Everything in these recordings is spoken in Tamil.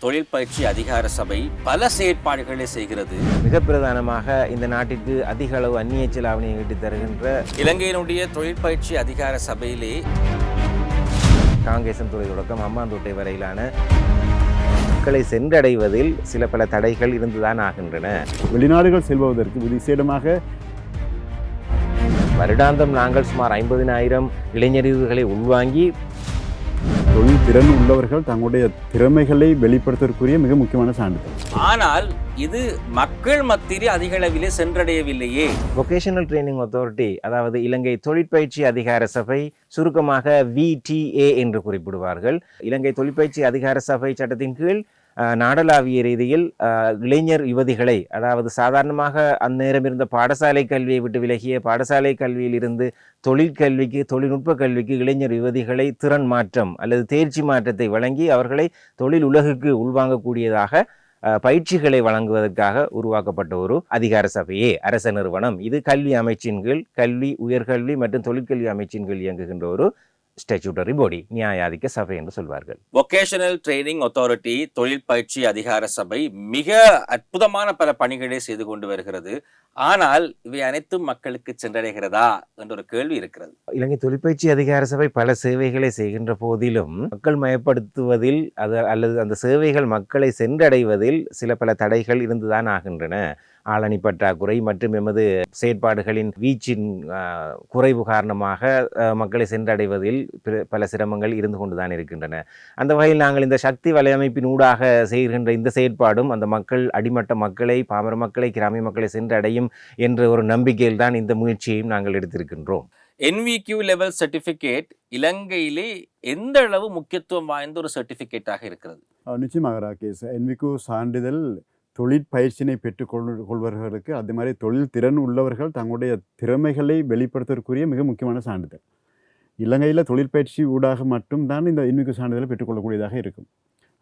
தொழில் பயிற்சி அதிகார சபை பல செயற்பாடுகளை செய்கிறது. மிக பிரதானமாக இந்த நாட்டிற்கு அதிக அளவு அந்நிய செலாவணியை ஈட்டி தருகின்ற இலங்கையினுடைய தொழில் பயிற்சி அதிகார சபையிலே காங்கேசன் துறை தொடக்கம் அம்மாந்தோட்டை வரையிலான மக்களை சென்றடைவதில் சில பல தடைகள் இருந்துதான் ஆகின்றன. வெளிநாடுகள் செல்வதற்கு விசேடமாக வருடாந்தம் நாங்கள் சுமார் 50,000 இளைஞர்களை உள்வாங்கி தொழில் திறன் உள்ளவர்கள் தங்களுடைய திறமைகளை வெளிப்படுத்துவதற்குரிய மிக முக்கியமான சான்றிதழ். ஆனால் இது மக்கள் மத்தியிலே அதிக அளவிலே சென்றடையவில்லையே. வொகேஷனல் ட்ரைனிங் அத்தாரிட்டி, அதாவது இலங்கை தொழிற்பயிற்சி அதிகார சபை, சுருக்கமாக VTA என்று குறிப்பிடுவார்கள். இலங்கை தொழிற்பயிற்சி அதிகார சபை சட்டத்தின் கீழ் நாடளாவிய ரீதியில் இளைஞர் யுவதிகளை, அதாவது சாதாரணமாக அந்நேரம் இருந்த பாடசாலை கல்வியை விட்டு விலகிய பாடசாலை கல்வியில் இருந்து தொழிற்கல்விக்கு, தொழில்நுட்ப கல்விக்கு இளைஞர் யுவதிகளை திறன் மாற்றம் அல்லது தேர்ச்சி மாற்றத்தை வழங்கி அவர்களை தொழில் உலகுக்கு உள்வாங்கக்கூடியதாக பயிற்சிகளை வழங்குவதற்காக உருவாக்கப்பட்ட ஒரு அதிகார சபையே அரச நிறுவனம். இது கல்வி அமைச்சின் கீழ், கல்வி, உயர்கல்வி மற்றும் தொழிற்கல்வி அமைச்சின் கீழ் இயங்குகின்ற ஒரு ஸ்டாட்யூட்டரி பாடி, நியாயாதிக்க சபை என்று சொல்வார்கள். வொகேஷனல் ட்ரைனிங் அத்தாரிட்டி தொழில் பயிற்சி அதிகார சபை மிக அற்புதமான பல பணிகளை செய்து கொண்டு வருகிறது. ஆனால் இவை அனைத்தும் மக்களுக்கு சென்றடைகிறதா என்ற ஒரு கேள்வி இருக்கிறது. இலங்கை தொழிற்பயிற்சி அதிகார சபை பல சேவைகளை செய்கின்ற போதிலும் மக்கள் மயப்படுத்துவதில் அல்லது அந்த சேவைகள் மக்களை சென்றடைவதில் சில பல தடைகள் இருந்துதான் ஆகின்றன. ஆளணி பற்றாக்குறை மற்றும் எமது செயற்பாடுகளின் வீச்சின் குறைவு காரணமாக மக்களை சென்றடைவதில் பல சிரமங்கள் இருந்து கொண்டுதான் இருக்கின்றன. அந்த வகையில் நாங்கள் இந்த சக்தி வலையமைப்பின் ஊடாக செய்கின்ற இந்த செயற்பாடும் அந்த மக்கள், அடிமட்ட மக்களை, பாமர மக்களை, கிராமிய மக்களை சென்றடையும் என்ற ஒரு நம்பிக்கையில் தான் இந்த முயற்சியையும் நாங்கள் எடுத்திருக்கின்றோம். NVQ லெவல் சர்டிஃபிகேட் இலங்கையிலே எந்த அளவு முக்கியத்துவம் வாய்ந்த ஒரு சர்டிஃபிகேட்டாக இருக்கிறது? நிச்சயமாக ராகேஷ், NVQ சான்றிதழ் தொழிற்பயிற்சியினை பெற்றுக்கொள்வர்களுக்கு, அது மாதிரி தொழில் திறன் உள்ளவர்கள் தங்களுடைய திறமைகளை வெளிப்படுத்துவதற்குரிய மிக முக்கியமான சான்றிதழ். இலங்கையில் தொழிற்பயிற்சி ஊடாக மட்டும்தான் இந்த NVQ சான்றிதழை பெற்றுக்கொள்ளக்கூடியதாக இருக்கும்.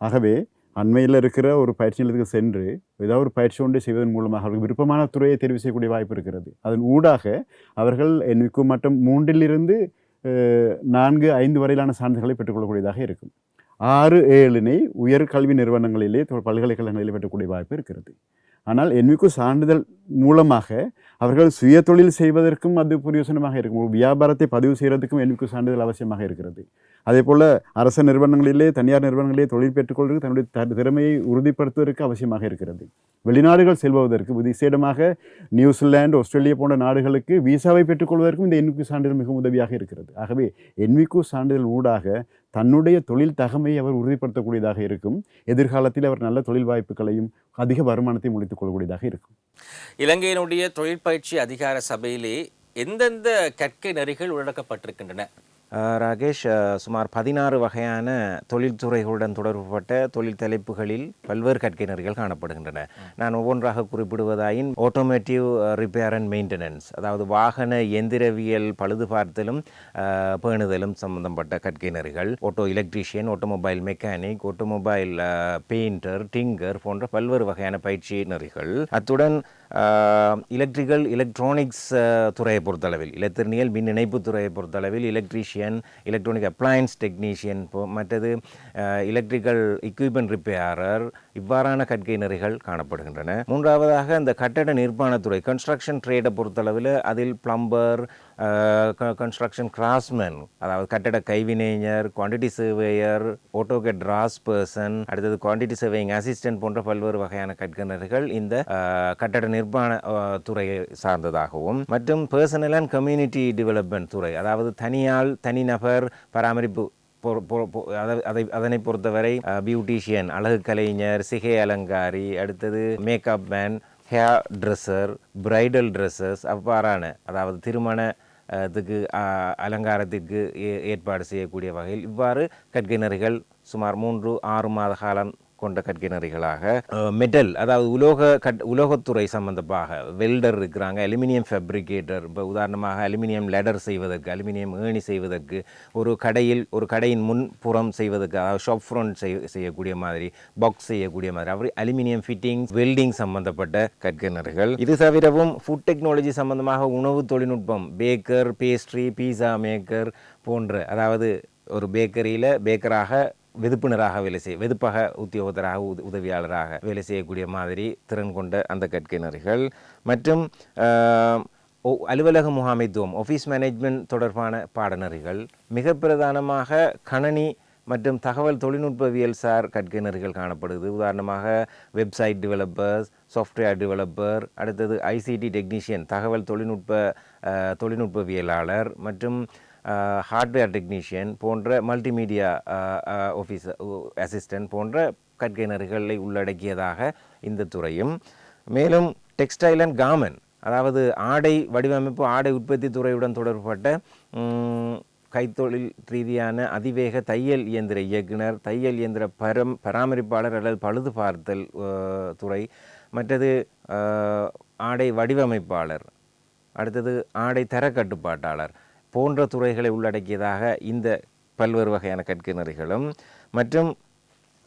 ஆகவே அண்மையில் இருக்கிற ஒரு பயிற்சி நிலையத்துக்கு சென்று ஏதாவது ஒரு பயிற்சி ஒன்றை செய்வதன் மூலமாக அவர்களுக்கு விருப்பமான துறையை தேர்வு செய்யக்கூடிய வாய்ப்பு இருக்கிறது. அதன் ஊடாக அவர்கள் NVQ மட்டம் 3 4, 5 வரையிலான சான்றிதழ்களை பெற்றுக்கொள்ளக்கூடியதாக இருக்கும். 6, 7 உயர்கல்வி நிறுவனங்களிலே, பல்கலைக்கழகங்களிலே பெற்றக்கூடிய வாய்ப்பு இருக்கிறது. ஆனால் NVQ சான்றிதழ் மூலமாக அவர்கள் சுய தொழில் செய்வதற்கும் அது பிரயோசனமாக இருக்கும். ஒரு வியாபாரத்தை பதிவு செய்கிறதுக்கும் NVQ சான்றிதழ் அவசியமாக இருக்கிறது. அதே போல் அரசு நிறுவனங்களிலே, தனியார் நிறுவனங்களிலே தொழில் பெற்றுக்கொள்வதற்கு தன்னுடைய திறமையை உறுதிப்படுத்துவதற்கு அவசியமாக இருக்கிறது. வெளிநாடுகள் செல்வதற்கு விசேடமாக நியூசிலாந்து, ஆஸ்திரேலியா போன்ற நாடுகளுக்கு விசாவை பெற்றுக்கொள்வதற்கும் இந்த NVQ சான்றிதழ் மிகவும் உதவியாக இருக்கிறது. ஆகவே NVQ சான்றிதழ் ஊடாக தன்னுடைய தொழில் தகமையை அவர் உறுதிப்படுத்தக்கூடியதாக இருக்கும். எதிர்காலத்தில் அவர் நல்ல தொழில் வாய்ப்புகளையும் அதிக வருமானத்தையும் முடித்துக் கொள்ளக்கூடியதாக இருக்கும். இலங்கையினுடைய தொழிற்பயிற்சி அதிகார சபையிலே எந்தெந்த கற்கை நெறிகள் உள்ளடக்கப்பட்டிருக்கின்றன? ராகேஷ், சுமார் 16 வகையான தொழில்துறைகளுடன் தொடர்புபட்ட தொழில் தலைப்புகளில் பல்வேறு கற்கை நெறிகள் காணப்படுகின்றன. நான் ஒவ்வொன்றாக குறிப்பிடுவதாயின், ஆட்டோமேட்டிவ் ரிப்பேர் அண்ட் மெயின்டெனன்ஸ், அதாவது வாகன எந்திரவியல் பழுது பார்த்தலும் பேணுதலும் சம்பந்தப்பட்ட கற்கை நெறிகள், auto electrician, automobile mechanic, automobile painter, tinker போன்ற பல்வேறு வகையான பயிற்சி நெறிகள். அத்துடன் எலக்ட்ரிக்கல், எலக்ட்ரானிக்ஸ் துறையை பொறுத்தளவில், இலத்திரனியல் மின் இணைப்பு துறையை பொறுத்தளவில் எலக்ட்ரீஷியன், எலக்ட்ரானிக் அப்ளையன்ஸ் டெக்னீஷியன், மற்றது எலக்ட்ரிக்கல் எக்யூப்மெண்ட் ரிப்பேரர், இவ்வாறான கற்கை நெறிகள் காணப்படுகின்றன. மூன்றாவதாக இந்த கட்டட நிர்மாணத்துறை, கன்ஸ்ட்ரக்ஷன் ட்ரேடை பொறுத்தளவில் அதில் பிளம்பர், கன்ஸ்ட்ரக்ஷன் கிராஃப்ட்ஸ்மேன், அதாவது கட்டட கைவினைஞர், குவான்டிட்டி சர்வேயர், ஆட்டோகேட் டிராஸ் பர்சன், அடுத்தது குவான்டிட்டி சர்வேயிங் அசிஸ்டன்ட் போன்ற பல்வேறு வகையான கற்கை நெறிகள் இந்த கட்டட நிர்மாண துறையை சார்ந்ததாகவும், மற்றும் பர்சனல் அண்ட் கம்யூனிட்டி டெவலப்மெண்ட் துறை, அதாவது தனிநபர் பராமரிப்பு, அதனை பொறுத்தவரை பியூட்டிஷியன், அழகு கலைஞர், சிகை அலங்காரி, அடுத்தது makeup man, hair dresser, bridal dressers, அவ்வாறான, அதாவது திருமணத்துக்கு அலங்காரத்திற்கு ஏற்பாடு செய்யக்கூடிய வகையில் இவ்வாறு கற்கை நெறிகள் சுமார் 3-6 மாத காலம் கொண்ட கற்கை நெறிகளாக, மெட்டல், அதாவது உலோகத்துறை சம்பந்தமாக வெல்டர் இருக்கிறாங்க, அலுமினியம் ஃபேப்ரிகேட்டர், இப்போ உதாரணமாக அலுமினியம் லெடர் செய்வதற்கு, அலுமினியம் ஏணி செய்வதற்கு, ஒரு கடையின் முன்புறம் செய்வதற்கு, அதாவது ஷாப் ஃப்ரண்ட் செய்யக்கூடிய மாதிரி, பாக்ஸ் செய்யக்கூடிய மாதிரி, அவர் அலுமினியம் ஃபிட்டிங்ஸ், வெல்டிங் சம்பந்தப்பட்ட கற்கை நெறிகள். இது தவிரவும் ஃபுட் டெக்னாலஜி சம்பந்தமாக உணவு தொழில்நுட்பம், பேக்கர், பேஸ்ட்ரி, பீஸா மேக்கர் போன்ற, அதாவது ஒரு பேக்கரியில் பேக்கராக வெதுப்புனராக வேலை செய்ய வெதுப்பக உத்தியோகத்தராக உதவியாளராக வேலை செய்யக்கூடிய மாதிரி திறன் கொண்ட அந்த கற்கையினர்கள் மற்றும் அலுவலக முகாமைத்துவம் ஆஃபீஸ் மேனேஜ்மெண்ட் தொடர்பான பாடநெறிகள் மிக பிரதானமாக கணனி மற்றும் தகவல் தொழில்நுட்பவியல் சார் கற்கையினர்கள் காணப்படுது. உதாரணமாக வெப்சைட் டெவலப்பர்ஸ், சாஃப்ட்வேர் டெவலப்பர், அடுத்தது ஐசிடி டெக்னீஷியன் தகவல் தொழில்நுட்பவியலாளர் மற்றும் ஹார்ட்வேர் டெக்னீஷியன் போன்ற மல்டிமீடியா ஆஃபீஸ் அசிஸ்டன்ட் போன்ற கற்கையினர்களை உள்ளடக்கியதாக இந்த துறையும், மேலும் டெக்ஸ்டைல் அண்ட் கார்மெண்ட் அதாவது ஆடை வடிவமைப்பு ஆடை உற்பத்தி துறையுடன் தொடர்பட்ட கைத்தொழில் ரீதியான அதிவேக தையல் இயந்திர இயக்குனர், தையல் இயந்திர பராமரிப்பாளர் அல்லது பழுது பார்த்தல் துறை, மற்றது ஆடை வடிவமைப்பாளர், அடுத்தது ஆடை தர கட்டுப்பாட்டாளர் போன்ற துறைகளை உள்ளடக்கியதாக இந்த பல்வேறு வகையான கற்கையினர்களும் மற்றும்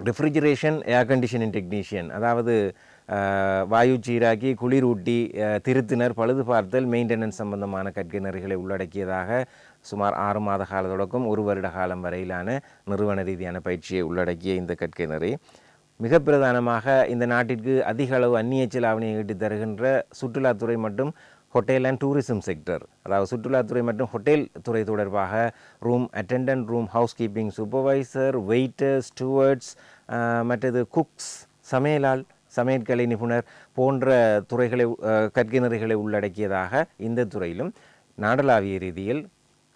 ரெஃப்ரிஜரேஷன் ஏர் கண்டிஷனிங் டெக்னீஷியன் அதாவது வாயு சீராக்கி குளிரூட்டி திருத்தினர் பழுது பார்த்தல் மெயின்டெனன்ஸ் சம்பந்தமான கற்கையினர்களை உள்ளடக்கியதாக சுமார் 6 மாத கால தொடக்கம் 1 வருட காலம் வரையிலான நிறுவன ரீதியான பயிற்சியை உள்ளடக்கிய இந்த கற்கையினரை மிக பிரதானமாக இந்த நாட்டிற்கு அதிக அளவு அந்நிய செலாவணியை ஈட்டி தருகின்ற சுற்றுலாத்துறை மற்றும் ஹோட்டல் அண்ட் டூரிசம் செக்டர் அதாவது சுற்றுலாத்துறை மற்றும் ஹோட்டல் துறை தொடர்பாக room attendant, room house keeping supervisor, waiter, stewards, மற்றது குக்ஸ் சமையற்கலை நிபுணர் போன்ற துறைகளை கற்கையினர்களை உள்ளடக்கியதாக இந்த துறையிலும் நாடளாவிய ரீதியில்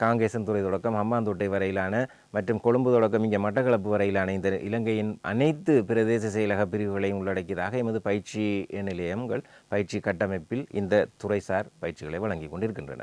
காங்கேசன் துறை தொடக்கம் ஹம்பாந்தோட்டை வரையிலான மற்றும் கொழும்பு தொடக்கம் இங்கே மட்டக்களப்பு வரையிலான இந்த இலங்கையின் அனைத்து பிரதேச செயலக பிரிவுகளையும் உள்ளடக்கியதாக எமது பயிற்சி நிலையங்கள் பயிற்சி கட்டமைப்பில் இந்த துறைசார் பயிற்சிகளை வழங்கி கொண்டிருக்கின்றன.